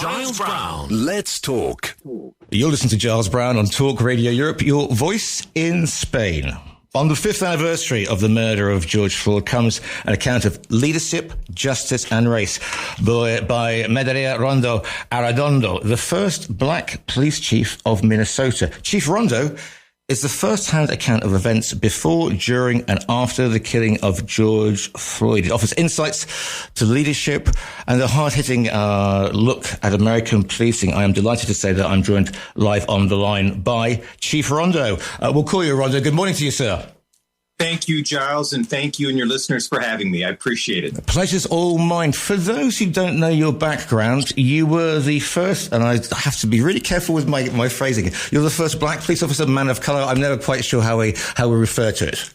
Giles Brown. Let's talk. You're listening to Giles Brown on Talk Radio Europe, your voice in Spain. On the 5th anniversary of the murder of George Floyd comes an account of leadership, justice and race by Medellín Rondo Arredondo, the first black police chief of Minnesota. Chief Rondo is the first-hand account of events before, during and after the killing of George Floyd. It offers insights to leadership and a hard-hitting look at American policing. I am delighted to say that I'm joined live on the line by Chief Rondo. We'll call you Rondo. Good morning to you, sir. Thank you, Giles, and thank you and your listeners for having me. I appreciate it. The pleasure's all mine. For those who don't know your background, you were the first, and I have to be really careful with my phrasing, you're the first black police officer, man of color. I'm never quite sure how we refer to it.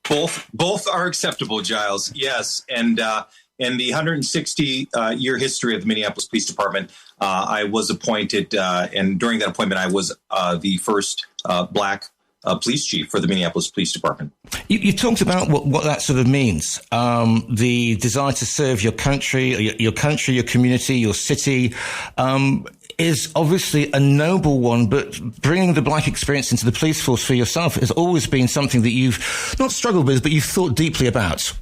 Both are acceptable, Giles. Yes, and in the 160-year history of the Minneapolis Police Department, I was appointed, and during that appointment, I was the first black police chief for the Minneapolis Police Department. You talked about what that sort of means. The desire to serve your country, your community, your city, is obviously a noble one, but bringing the black experience into the police force for yourself has always been something that you've not struggled with, but you've thought deeply about.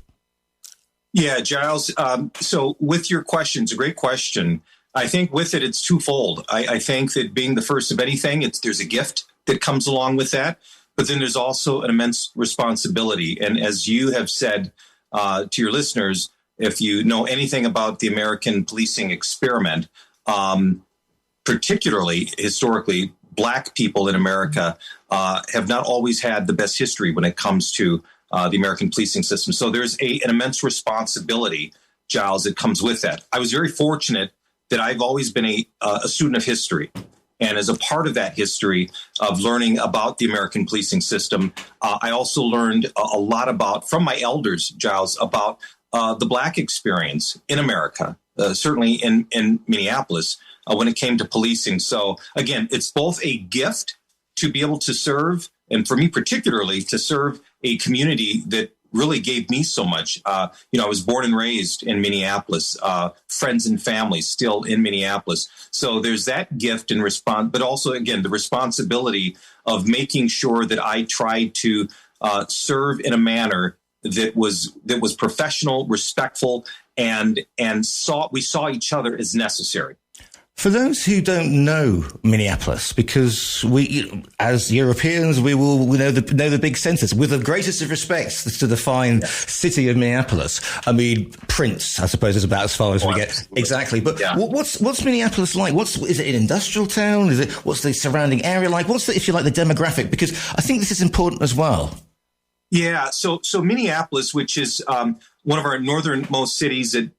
Yeah, Giles. So with your question, it's a great question. I think with it, it's twofold. I think that being the first of anything, there's a gift that comes along with that, but then there's also an immense responsibility. And as you have said to your listeners, if you know anything about the American policing experiment, particularly historically, black people in America have not always had the best history when it comes to the American policing system. So there's an immense responsibility, Giles, that comes with that. I was very fortunate that I've always been a student of history. And as a part of that history of learning about the American policing system, I also learned a lot from my elders, Giles, about the black experience in America, certainly in Minneapolis, when it came to policing. So, again, it's both a gift to be able to serve, and for me particularly, to serve a community that really gave me so much. I was born and raised in Minneapolis, friends and family still in Minneapolis. So there's that gift and response, but also, again, the responsibility of making sure that I tried to serve in a manner that was professional, respectful, and we saw each other as necessary. For those who don't know Minneapolis, because we, as Europeans, we know the big centers. With the greatest of respects to the fine city of Minneapolis, I mean, Prince, I suppose, is about as far as we get. Absolutely. Exactly. But yeah. What's Minneapolis like? Is it an industrial town? What's the surrounding area like? What's if you like, the demographic? Because I think this is important as well. Yeah. So Minneapolis, which is one of our northernmost cities that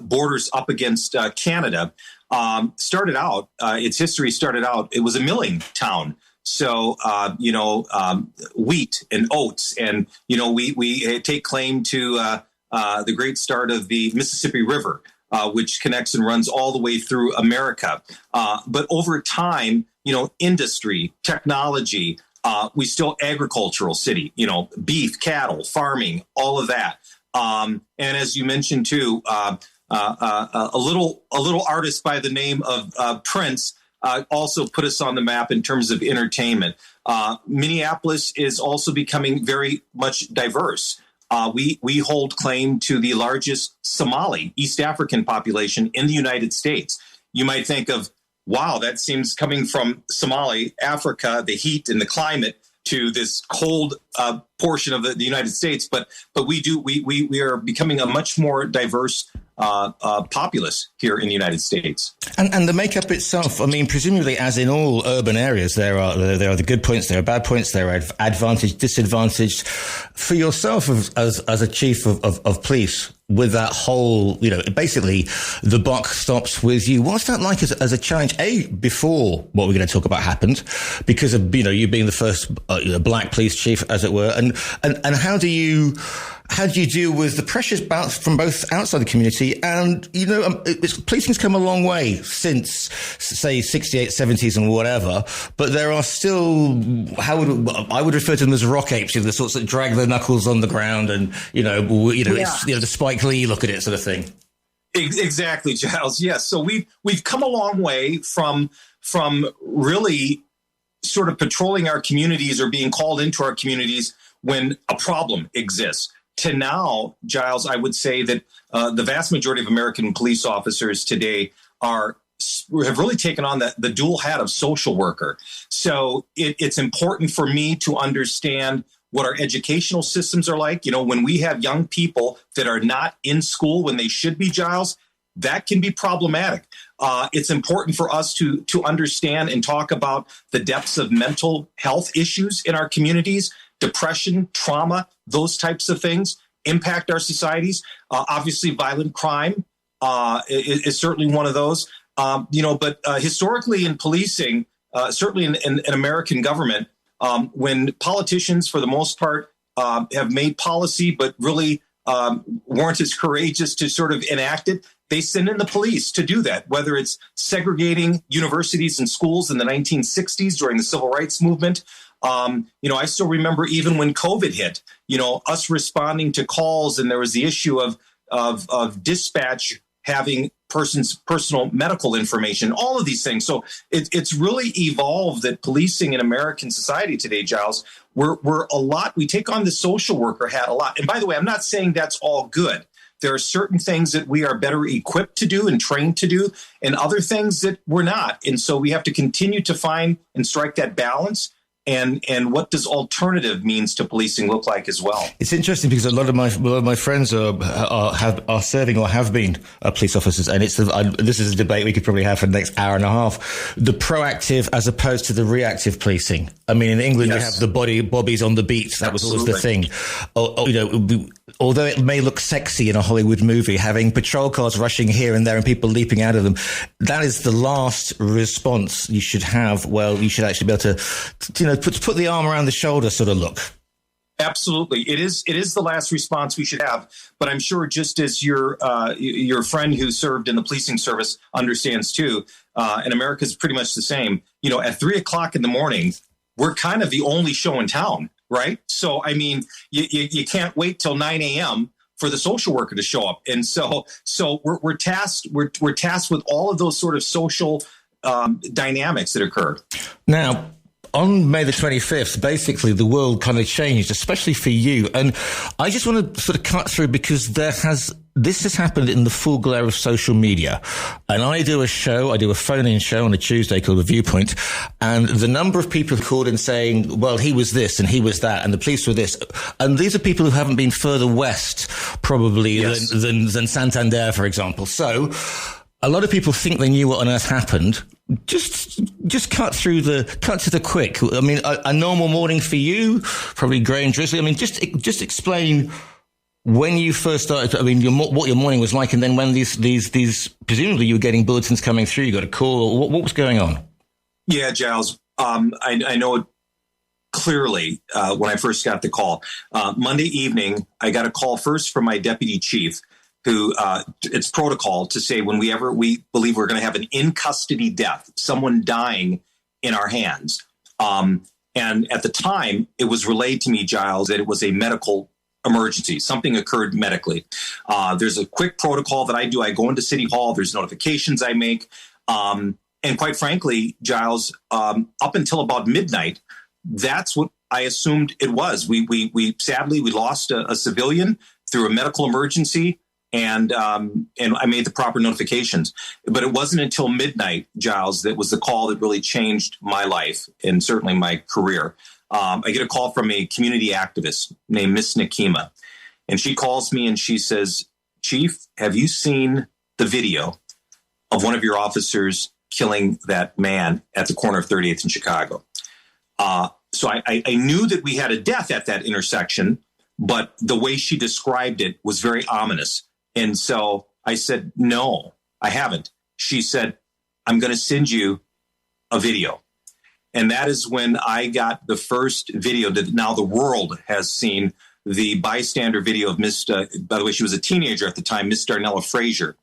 borders up against Canada. Its history started out, it was a milling town. So, wheat and oats. And, we take claim to the great start of the Mississippi River, which connects and runs all the way through America. But over time, industry, technology, we still agricultural city, beef, cattle, farming, all of that. And as you mentioned, too, a little artist by the name of Prince also put us on the map in terms of entertainment. Minneapolis is also becoming very much diverse. We hold claim to the largest Somali East African population in the United States. You might think of, wow, that seems coming from Somali, Africa, the heat and the climate, to this cold portion of the United States. But we are becoming a much more diverse populace here in the United States. And the makeup itself, I mean, presumably, as in all urban areas, there are the good points, there are bad points, there are advantaged, disadvantaged. For yourself as a chief of police, with that whole, basically the buck stops with you. What's that like as a challenge? Before what we're going to talk about happened, because of, you being the first black police chief, as it were, and how do you deal with the pressures from both outside the community and, policing's come a long way since, say, 68, 70s and whatever, but there are still, I would refer to them as rock apes, the sorts that drag their knuckles on the ground and, it's, the Spike Lee look at it sort of thing. Exactly, Giles. Yes. So we've come a long way from really sort of patrolling our communities or being called into our communities when a problem exists to now, Giles, I would say that the vast majority of American police officers today have really taken on the dual hat of social worker. So it's important for me to understand what our educational systems are like. You know, when we have young people that are not in school when they should be, Giles, that can be problematic. It's important for us to understand and talk about the depths of mental health issues in our communities. Depression, trauma, those types of things impact our societies. Obviously, violent crime is certainly one of those. But historically in policing, certainly in American government, when politicians, for the most part, have made policy but really weren't as courageous to sort of enact it, they send in the police to do that, whether it's segregating universities and schools in the 1960s during the civil rights movement. I still remember even when COVID hit, us responding to calls, and there was the issue of dispatch having person's personal medical information, all of these things. So it's really evolved that policing in American society today, Giles, we take on the social worker hat a lot. And by the way, I'm not saying that's all good. There are certain things that we are better equipped to do and trained to do, and other things that we're not. And so we have to continue to find and strike that balance. And what does alternative means to policing look like as well? It's interesting because a lot of my friends are serving or have been police officers, and this is a debate we could probably have for the next hour and a half. The proactive as opposed to the reactive policing. I mean, in England, You have the bobbies on the beat. That was always the thing. Although it may look sexy in a Hollywood movie, having patrol cars rushing here and there and people leaping out of them, that is the last response you should have. Well, you should actually be able to, put the arm around the shoulder sort of look. Absolutely. It is the last response we should have. But I'm sure just as your friend who served in the policing service understands too, and America is pretty much the same. At 3:00 in the morning, we're kind of the only show in town, right? So, I mean, you can't wait till 9 a.m. for the social worker to show up. And so we're tasked with all of those sort of social dynamics that occur. Now, on May the 25th, basically the world kind of changed, especially for you. And I just want to sort of cut through because this has happened in the full glare of social media. And I do a phone-in show on a Tuesday called The Viewpoint. And the number of people who called in saying, well, he was this and he was that and the police were this. And these are people who haven't been further west probably than Santander, for example. So a lot of people think they knew what on earth happened. Just cut to the quick. I mean, a normal morning for you, probably grey and drizzly. I mean, just explain when you first started. I mean, what your morning was like, and then when these presumably you were getting bulletins coming through. You got a call. What was going on? Yeah, Giles. I know it clearly when I first got the call. Monday evening, I got a call first from my deputy chief, who it's protocol to say when we believe we're going to have an in custody death, someone dying in our hands. And at the time, it was relayed to me, Giles, that it was a medical emergency. Something occurred medically. There's a quick protocol that I do. I go into City Hall. There's notifications I make. And quite frankly, Giles, up until about midnight, that's what I assumed it was. We sadly lost a civilian through a medical emergency. And I made the proper notifications. But it wasn't until midnight, Giles, that was the call that really changed my life and certainly my career. I get a call from a community activist named Miss Nakima. And she calls me and she says, Chief, have you seen the video of one of your officers killing that man at the corner of 38th and Chicago? So I knew that we had a death at that intersection, but the way she described it was very ominous. And so I said, no, I haven't. She said, I'm going to send you a video. And that is when I got the first video that now the world has seen, the bystander video of Miss, by the way, she was a teenager at the time, Miss Darnella Frazier.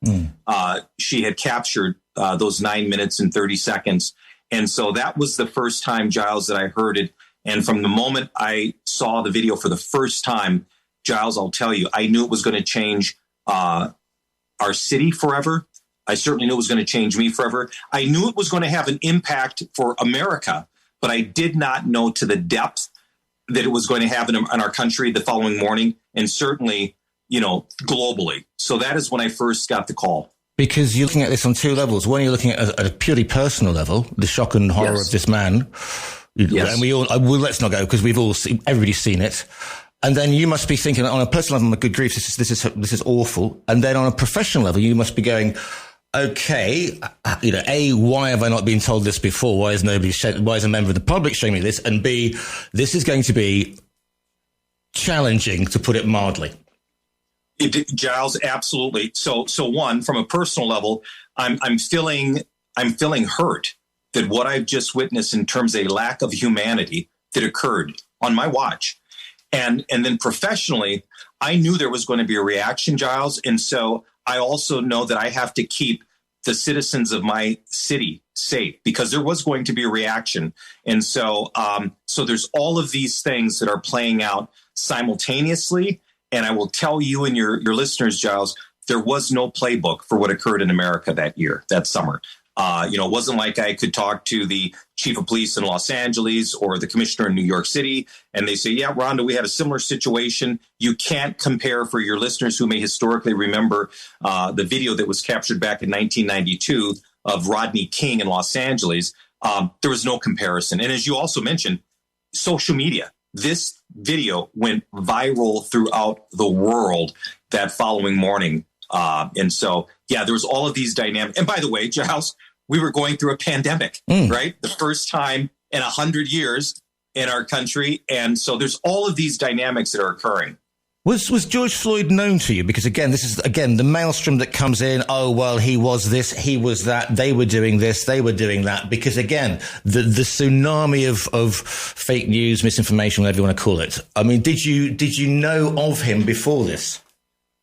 She had captured those 9 minutes and 30 seconds. And so that was the first time, Giles, that I heard it. And from the moment I saw the video for the first time, Giles, I'll tell you, I knew it was going to change our city forever. I certainly knew it was going to change me forever. I knew it was going to have an impact for America, but I did not know to the depth that it was going to have in our country the following morning, and certainly, globally. So that is when I first got the call. Because you're looking at this on two levels. One, you're looking at a purely personal level, the shock and horror of this man. Yes. And let's not go, because everybody's seen it. And then you must be thinking on a personal level, good grief, this is awful. And then on a professional level, you must be going, okay, A, why have I not been told this before? Why is a member of the public showing me this? And B, this is going to be challenging, to put it mildly. Giles, absolutely. So one, from a personal level, I'm feeling hurt that what I've just witnessed in terms of a lack of humanity that occurred on my watch. And then professionally, I knew there was going to be a reaction, Giles. And so I also know that I have to keep the citizens of my city safe, because there was going to be a reaction. And so there's all of these things that are playing out simultaneously. And I will tell you and your listeners, Giles, there was no playbook for what occurred in America that summer. It wasn't like I could talk to the chief of police in Los Angeles or the commissioner in New York City, and they say, yeah, Rondo, we had a similar situation. You can't compare, for your listeners who may historically remember the video that was captured back in 1992 of Rodney King in Los Angeles. There was no comparison. And as you also mentioned, social media. This video went viral throughout the world that following morning. And so, yeah, there was all of these dynamics. And by the way, Giles, we were going through a pandemic, right? The first time in 100 years in our country. And so there's all of these dynamics that are occurring. Was George Floyd known to you? Because again, this is the maelstrom that comes in. Oh, well, he was this, he was that. They were doing this, they were doing that. Because again, the tsunami of fake news, misinformation, whatever you want to call it. I mean, did you know of him before this?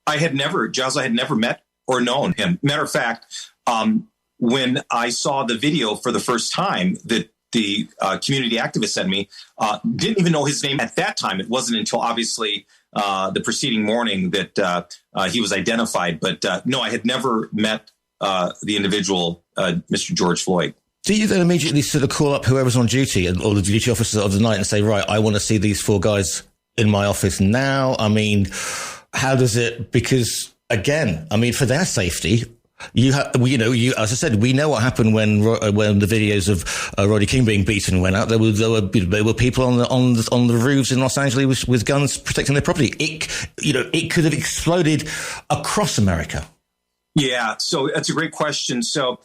Giles, I had never met or known him. Matter of fact, when I saw the video for the first time that the community activist sent me, didn't even know his name at that time. It wasn't until obviously the preceding morning that he was identified. But no, I had never met the individual, Mr. George Floyd. Do you then immediately sort of call up whoever's on duty or the duty officers of the night and say, right, I want to see these four guys in my office now? I mean, how does it? Because again, I mean, for their safety, as I said, we know what happened when the videos of Rodney King being beaten went out. There were people on the roofs in Los Angeles with guns protecting their property. It could have exploded across America. Yeah, so that's a great question. So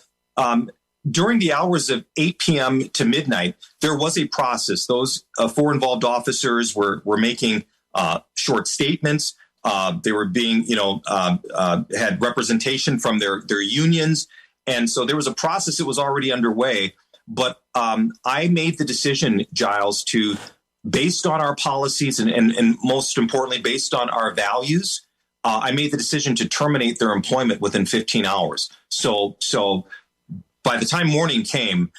during the hours of 8 p.m. to midnight, there was a process. Those four involved officers were making short statements. They were being, had representation from their unions. And so there was a process that was already underway. But I made the decision, Giles, based on our policies and most importantly, based on our values, I made the decision to terminate their employment within 15 hours. So by the time morning came,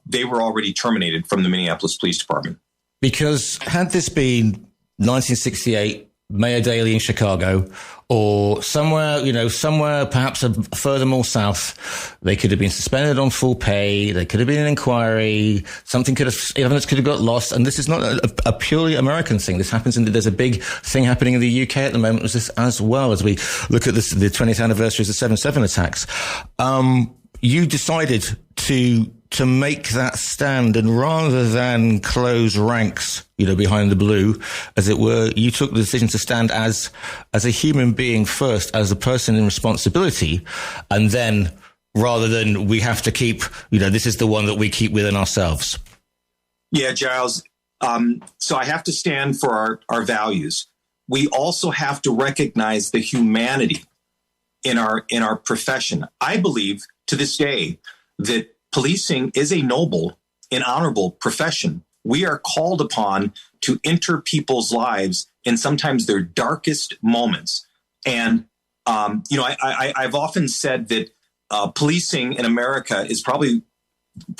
they were already terminated from the Minneapolis Police Department. Because had this been 1968, Mayor Daley in Chicago, or somewhere perhaps further more south, they could have been suspended on full pay. There could have been an inquiry. Evidence could have got lost. And this is not a purely American thing. This happens there's a big thing happening in the UK at the moment as well as we look at the 20th anniversary of the 7/7 attacks. You decided to make that stand, and rather than close ranks, behind the blue, as it were, you took the decision to stand as a human being first, as a person in responsibility, and then rather than we have to keep, this is the one that we keep within ourselves. Yeah, Giles. So I have to stand for our values. We also have to recognize the humanity in our profession. I believe to this day that policing is a noble and honorable profession. We are called upon to enter people's lives in sometimes their darkest moments. And, I've often said that policing in America is probably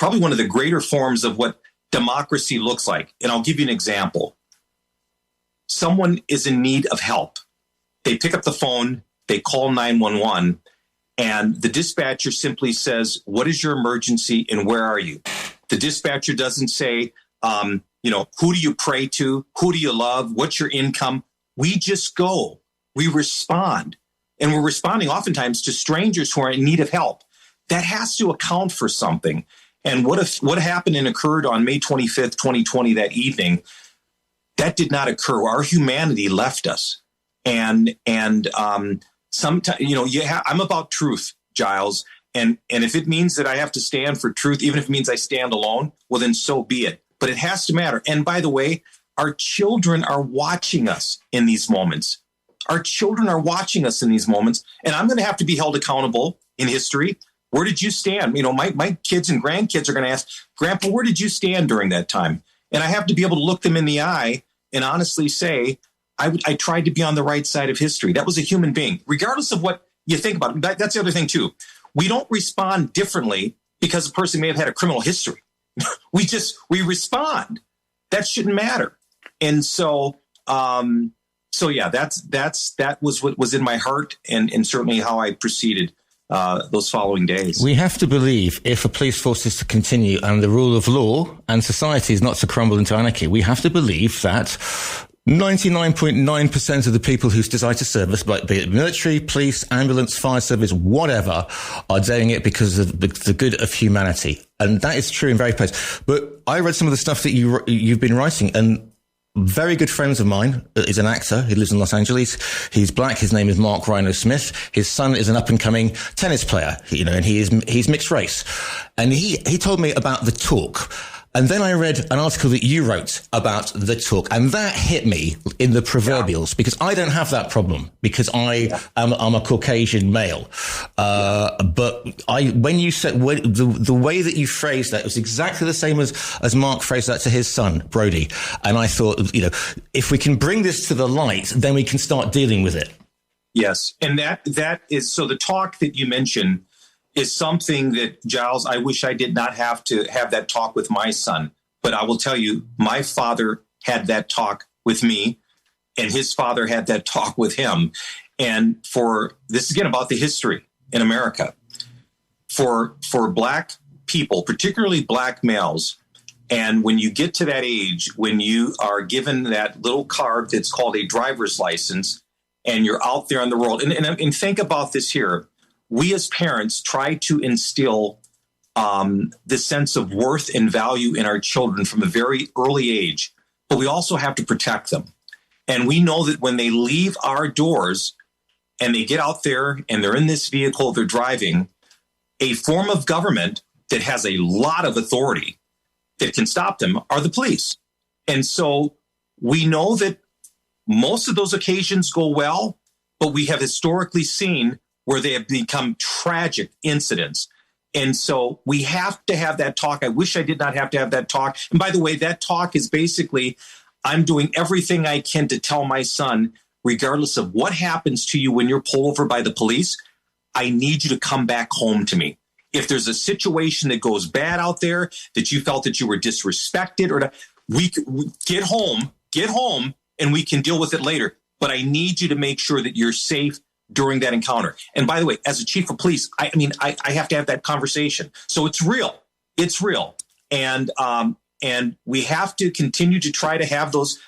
one of the greater forms of what democracy looks like. And I'll give you an example. Someone is in need of help. They pick up the phone, they call 911, and the dispatcher simply says, "What is your emergency and where are you?" The dispatcher doesn't say, who do you pray to? Who do you love? What's your income? We just go. We respond. And we're responding oftentimes to strangers who are in need of help. That has to account for something. And what happened and occurred on May 25th, 2020, that evening, that did not occur. Our humanity left us. And sometimes, I'm about truth, Giles. And if it means that I have to stand for truth, even if it means I stand alone, well, then so be it. But it has to matter. And by the way, our children are watching us in these moments. Our children are watching us in these moments. And I'm going to have to be held accountable in history. Where did you stand? My kids and grandkids are going to ask, Grandpa, where did you stand during that time? And I have to be able to look them in the eye and honestly say, I tried to be on the right side of history. That was a human being, regardless of what you think about it. That's the other thing, too. We don't respond differently because a person may have had a criminal history. We respond. That shouldn't matter. And so yeah, that was what was in my heart and certainly how I proceeded those following days. We have to believe if a police force is to continue and the rule of law and society is not to crumble into anarchy, we have to believe that 99.9% of the people who decide to service, be it military, police, ambulance, fire service, whatever, are doing it because of the good of humanity. And that is true in various places. But I read some of the stuff that you've been writing, and very good friends of mine is an actor. He lives in Los Angeles. He's black. His name is Mark Rhino Smith. His son is an up and coming tennis player, and he's mixed race. And he told me about the talk. And then I read an article that you wrote about the talk, and that hit me in the proverbials because I don't have that problem because I'm a Caucasian male. But when you said the way that you phrased that, it was exactly the same as Mark phrased that to his son, Brody. And I thought, if we can bring this to the light, then we can start dealing with it. Yes. And that is, so the talk that you mentioned is something that, Giles, I wish I did not have to have that talk with my son. But I will tell you, my father had that talk with me, and his father had that talk with him. And for this, again, about the history in America, for black people, particularly black males, and when you get to that age, when you are given that little card that's called a driver's license, and you're out there on the road, and think about this here. We as parents try to instill the sense of worth and value in our children from a very early age, but we also have to protect them. And we know that when they leave our doors and they get out there and they're in this vehicle, they're driving, a form of government that has a lot of authority that can stop them are the police. And so we know that most of those occasions go well, but we have historically seen where they have become tragic incidents. And so we have to have that talk. I wish I did not have to have that talk. And by the way, that talk is basically, I'm doing everything I can to tell my son, regardless of what happens to you when you're pulled over by the police, I need you to come back home to me. If there's a situation that goes bad out there, that you felt that you were disrespected, or we get home, and we can deal with it later. But I need you to make sure that you're safe during that encounter. And by the way, as a chief of police, I have to have that conversation. So it's real. And we have to continue to try to have those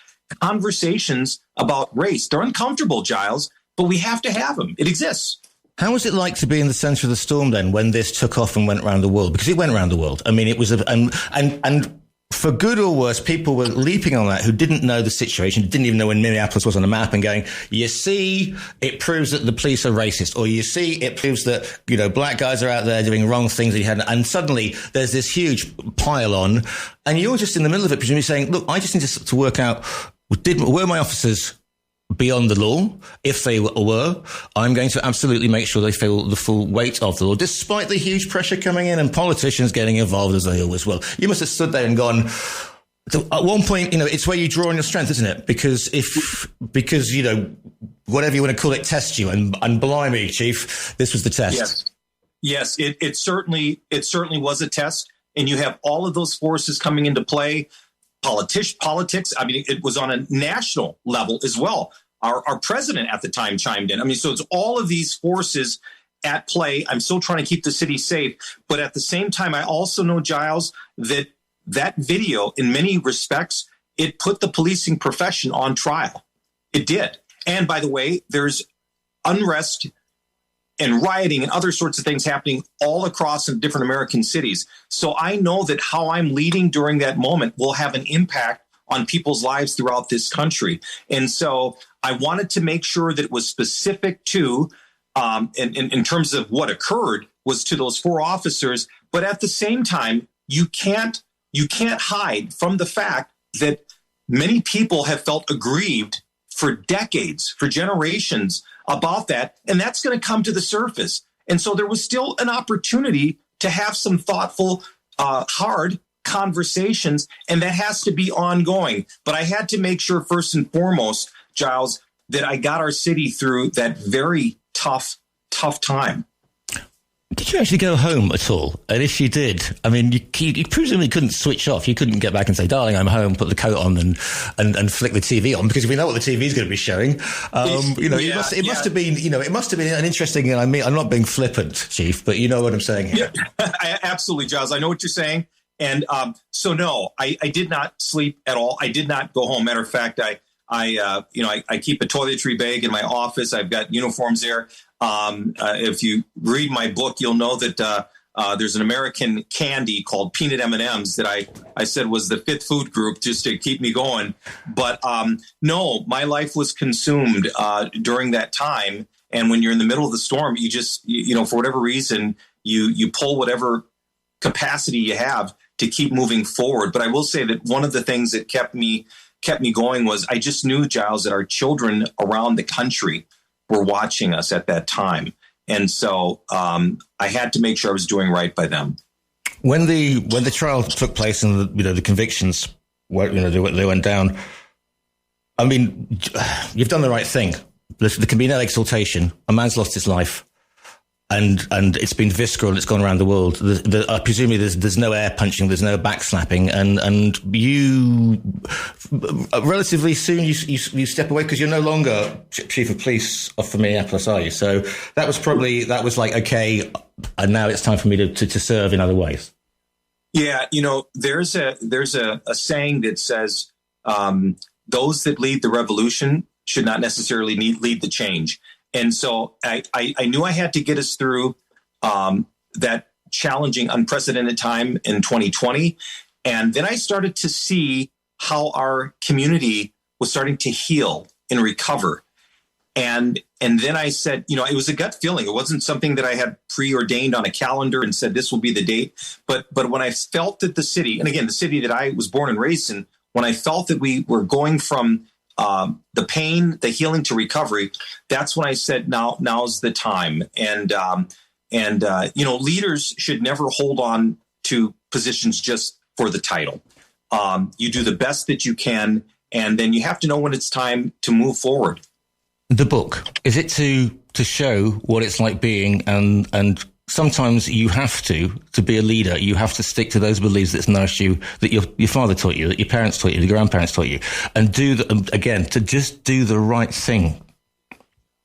conversations about race. They're uncomfortable, Giles, but we have to have them. It exists. How was it like to be in the center of the storm then when this took off and went around the world? Because it went around the world. I mean, it was and for good or worse, people were leaping on that who didn't know the situation, didn't even know when Minneapolis was on the map, and going, you see, it proves that the police are racist, or you see, it proves that, black guys are out there doing wrong things that you hadn't. And suddenly there's this huge pile on, and you're just in the middle of it, presumably saying, look, I just need to work out, were my officers beyond the law? If they were, I'm going to absolutely make sure they feel the full weight of the law, despite the huge pressure coming in and politicians getting involved as they always will. You must have stood there and gone, at one point, it's where you draw on your strength, isn't it? Because whatever you want to call it, test you. And blimey, Chief, this was the test. Yes, it certainly was a test. And you have all of those forces coming into play. Politics. I mean, it was on a national level as well. Our president at the time chimed in. I mean, so it's all of these forces at play. I'm still trying to keep the city safe. But at the same time, I also know, Giles, that video, in many respects, it put the policing profession on trial. It did. And by the way, there's unrest and rioting and other sorts of things happening all across in different American cities. So I know that how I'm leading during that moment will have an impact on people's lives throughout this country. And so I wanted to make sure that it was specific to, in terms of what occurred, was to those 4 officers. But at the same time, you can't hide from the fact that many people have felt aggrieved for decades, for generations about that. And that's going to come to the surface. And so there was still an opportunity to have some thoughtful, hard conversations, and that has to be ongoing. But I had to make sure, first and foremost, Giles, that I got our city through that very tough time. Did you actually go home at all? And if you did, I mean, you presumably couldn't switch off. You couldn't get back and say, darling, I'm home, put the coat on and flick the TV on, because we know what the TV is going to be showing. It must have been an interesting, and I mean, I'm not being flippant, Chief, but you know what I'm saying here. Yeah, absolutely, Giles. I know what you're saying. And so, no, I did not sleep at all. I did not go home. Matter of fact, I keep a toiletry bag in my office. I've got uniforms there. If you read my book, you'll know that there's an American candy called peanut M&Ms that I said was the 5th food group just to keep me going. But no, my life was consumed during that time. And when you're in the middle of the storm, you just, for whatever reason, you pull whatever capacity you have to keep moving forward. But I will say that one of the things that kept me going was I just knew, Giles, that our children around the country were watching us at that time. And so I had to make sure I was doing right by them. When the trial took place and the convictions they went down, I mean, you've done the right thing. There can be no exaltation. A man's lost his life. And it's been visceral. It's gone around the world. Presumably, there's no air punching. There's no backslapping. And you relatively soon you step away because you're no longer chief of police for Minneapolis, are you? So that was like, okay, and now it's time for me to serve in other ways. Yeah, there's a saying that says those that lead the revolution should not necessarily lead the change. And so I knew I had to get us through that challenging, unprecedented time in 2020. And then I started to see how our community was starting to heal and recover. And then I said, it was a gut feeling. It wasn't something that I had preordained on a calendar and said this will be the date. But when I felt that the city, and again, the city that I was born and raised in, when I felt that we were going from the pain, the healing to recovery, that's when I said, now's the time. And leaders should never hold on to positions just for the title. You do the best that you can, and then you have to know when it's time to move forward. The book, is it to show what it's like being, and sometimes you have to be a leader, you have to stick to those beliefs that's nourished you, that your father taught you, that your parents taught you, your grandparents taught you, and to just do the right thing.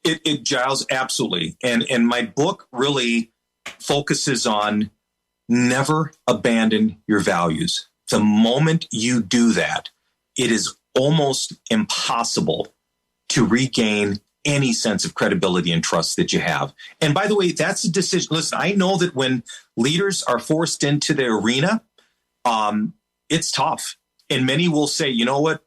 It Giles, absolutely. And my book really focuses on never abandon your values. The moment you do that, it is almost impossible to regain any sense of credibility and trust that you have. And by the way, that's a decision. Listen, I know that when leaders are forced into the arena, it's tough. And many will say, you know what,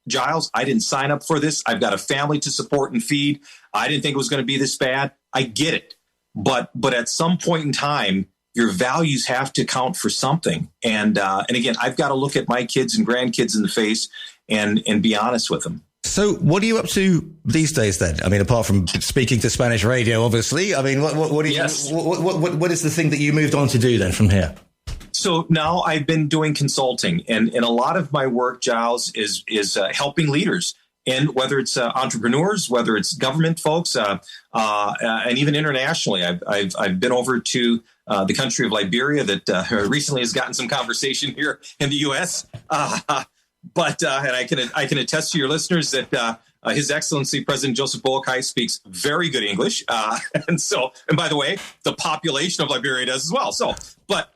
Giles, I didn't sign up for this. I've got a family to support and feed. I didn't think it was going to be this bad. I get it. But at some point in time, your values have to count for something. And again, I've got to look at my kids and grandkids in the face and be honest with them. So what are you up to these days then? I mean, apart from speaking to Spanish radio, obviously, I mean, what is the thing that you moved on to do then from here? So now I've been doing consulting, and a lot of my work, Giles, is helping leaders, and whether it's entrepreneurs, whether it's government folks, and even internationally. I've been over to the country of Liberia that recently has gotten some conversation here in the U.S. But and I can attest to your listeners that His Excellency President Joseph Boakai speaks very good English, and by the way, the population of Liberia does as well. So, but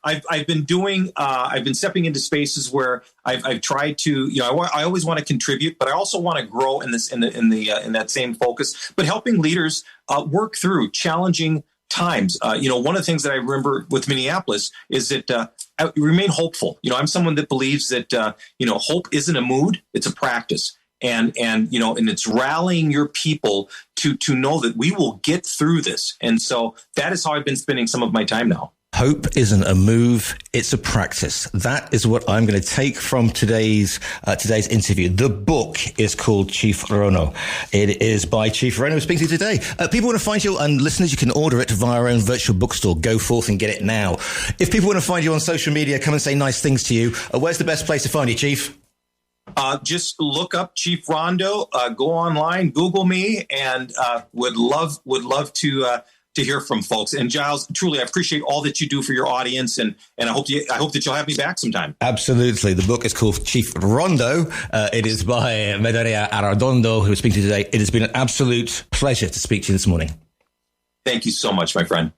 I've been stepping into spaces where I've tried to, I always want to contribute, but I also want to grow in that same focus. But helping leaders work through challenging times. One of the things that I remember with Minneapolis is that I remain hopeful. I'm someone that believes that hope isn't a mood; it's a practice. And it's rallying your people to know that we will get through this. And so that is how I've been spending some of my time now. Hope isn't a move, it's a practice. That is what I'm going to take from today's interview. The book is called Chief Rondo. It is by Chief Rondo speaking to you today. People want to find you, and listeners, you can order it via our own virtual bookstore. Go forth and get it now. If people want to find you on social media, come and say nice things to you, where's the best place to find you, Chief? Just look up Chief Rondo, go online, Google me, and would love to hear from folks. And Giles, truly, I appreciate all that you do for your audience, and I hope that you'll have me back sometime. Absolutely. The book is called Chief Rondo. It is by Medaria Arredondo, who is speaking to you today. It has been an absolute pleasure to speak to you this morning. Thank you so much, my friend.